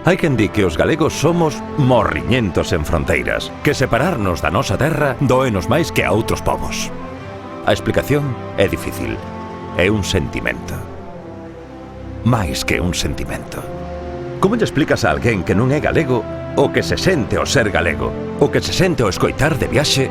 Hai quen di que os galegos somos morriñentos en fronteiras, que separarnos da nosa terra doenos máis que a outros povos. A explicación é difícil. É un sentimento. Máis que un sentimento. Como lle explicas a alguén que non é galego o que se sente ao ser galego, o que se sente ao escoitar de viaxe?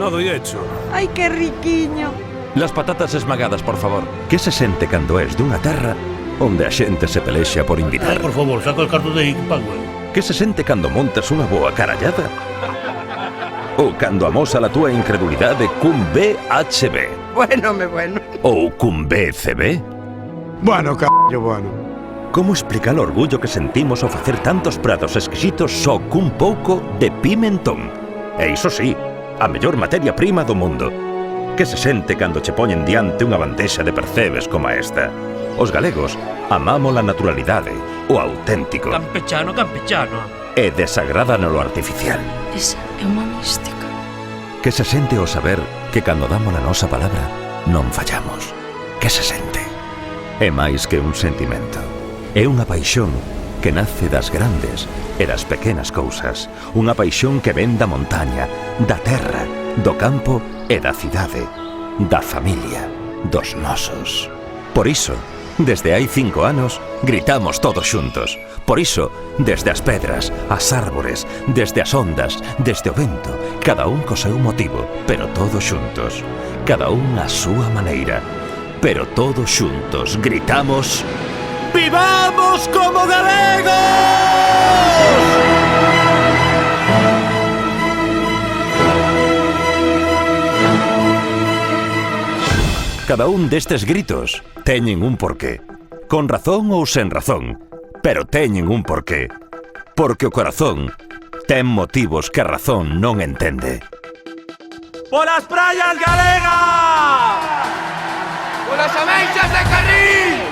Nado e hecho. Ai, que riquiño. Las patatas esmagadas, por favor. Que se sente cando és dunha terra onde a xente se pelexa por invitar? Por favor, saca el cartón de aí, pago. Que se sente cando montas unha boa carallada? Ou cando amosa a túa incredulidade cun BHB? Bueno. Ou cun BCB? Bueno, bueno. Como explicar o orgullo que sentimos ao facer tantos pratos exquisitos só cun pouco de pimentón? E iso sí, a mellor materia prima do mundo. Que se sente cando che poñen diante unha bandexa de percebes como esta? Os galegos amamos a naturalidade, o auténtico. Campechano. E desagrádanos o artificial. Esa é unha mística. Que se sente ao saber que cando damos a nosa palabra non fallamos. Que se sente? É máis que un sentimento. É unha paixón que nace das grandes e das pequenas cousas. Unha paixón que ven da montaña, da terra, do campo e da cidade, da familia, dos nosos. Por iso, desde hai 5 anos, gritamos todos xuntos. Por iso, desde as pedras, as árbores, desde as ondas, desde o vento, cada un co seu motivo, pero todos xuntos. Cada un a súa maneira, pero todos xuntos gritamos: ¡Vivamos como galegos! Cada un destes gritos teñen un porqué. Con razón ou sen razón, pero teñen un porqué. Porque o corazón ten motivos que a razón non entende. ¡Polas praias galegas! ¡Polas ameixas de Carril!